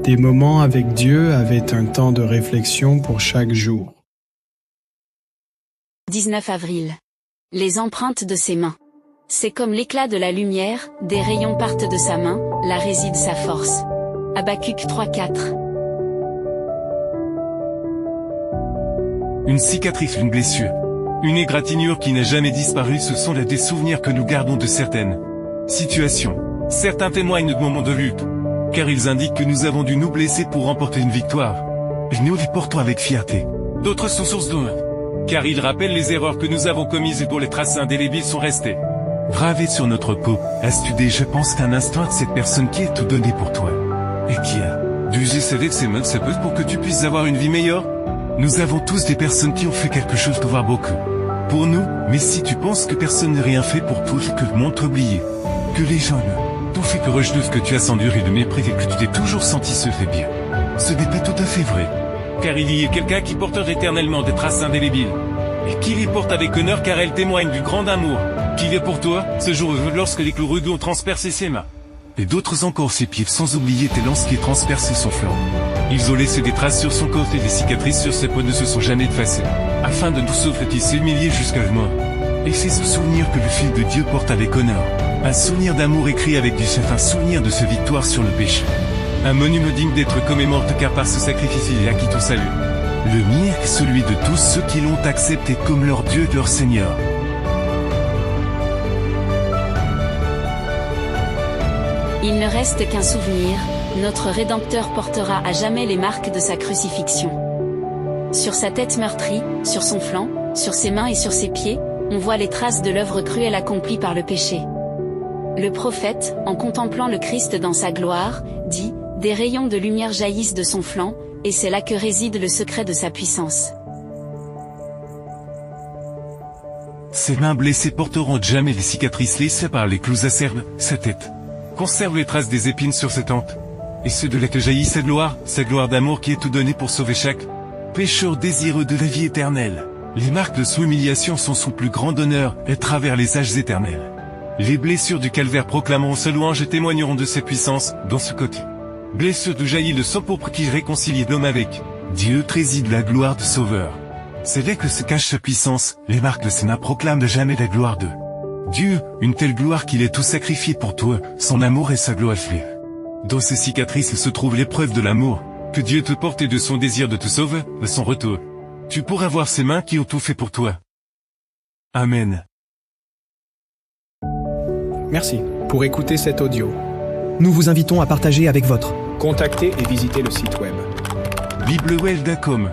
Des moments avec Dieu avaient un temps de réflexion pour chaque jour. 19 avril. Les empreintes de ses mains. C'est comme l'éclat de la lumière, des rayons partent de sa main, là réside sa force. Habacuc 3:4. Une cicatrice, une blessure, une égratignure qui n'a jamais disparu, ce sont là des souvenirs que nous gardons de certaines situations. Certains témoignent de moments de lutte, car ils indiquent que nous avons dû nous blesser pour remporter une victoire. Et nous les portons avec fierté. D'autres sont source d'honneur, car ils rappellent les erreurs que nous avons commises et dont les traces indélébiles sont restées gravées sur notre peau. As-tu déjà pensé un instant à cette personne qui a tout donné pour toi, et qui a dû gérer de ses mains sa peuse pour que tu puisses avoir une vie meilleure? Nous avons tous des personnes qui ont fait quelque chose de voir beaucoup pour nous, mais si tu penses que personne n'a rien fait pour toi, que le monde t'a oublié, que les gens ne t'ont fait que rejeter ce que tu as enduré de mépris et que tu t'es toujours senti se fait bien, ce n'est pas tout à fait vrai. Car il y a quelqu'un qui porte éternellement des traces indélébiles, et qui les porte avec honneur car elle témoigne du grand amour qu'il est pour toi, ce jour lorsque les clous rudes ont transpercé ses mains. Et d'autres encore ses pieds, sans oublier tes lances qui ont transpercé son flanc. Ils ont laissé des traces sur son corps et des cicatrices sur ses peaux ne se sont jamais effacées, afin de nous sauver et s'humilier jusqu'à la mort. Et c'est ce souvenir que le Fils de Dieu porte avec honneur. Un souvenir d'amour écrit avec du chef, un souvenir de sa victoire sur le péché. Un monument digne d'être commémoré car par ce sacrifice il a qui tout salue. Le mien est celui de tous ceux qui l'ont accepté comme leur Dieu et leur Seigneur. Il ne reste qu'un souvenir, notre Rédempteur portera à jamais les marques de sa crucifixion. Sur sa tête meurtrie, sur son flanc, sur ses mains et sur ses pieds, on voit les traces de l'œuvre cruelle accomplie par le péché. Le prophète, en contemplant le Christ dans sa gloire, dit « Des rayons de lumière jaillissent de son flanc, et c'est là que réside le secret de sa puissance. » Ses mains blessées porteront jamais les cicatrices laissées par les clous acerbes, sa tête conserve les traces des épines sur ses tempes. Et ceux de là que jaillit sa gloire d'amour qui est tout donné pour sauver chaque pécheur désireux de la vie éternelle. Les marques de son humiliation sont son plus grand honneur, à travers les âges éternels. Les blessures du calvaire proclameront sa louange et témoigneront de sa puissance, dans ce côté. Blessures d'où jaillit le sang pourpre qui réconcilie l'homme avec Dieu, réside la gloire du Sauveur. C'est là que se cache sa puissance, les marques de ses mains proclament jamais la gloire de Dieu, une telle gloire qu'il est tout sacrifié pour toi, son amour et sa gloire. Dans ces cicatrices se trouve l'épreuve de l'amour que Dieu te porte et de son désir de te sauver, de son retour. Tu pourras voir ses mains qui ont tout fait pour toi. Amen. Merci pour écouter cet audio. Nous vous invitons à partager avec votre. Contactez et visitez le site web. biblewell.com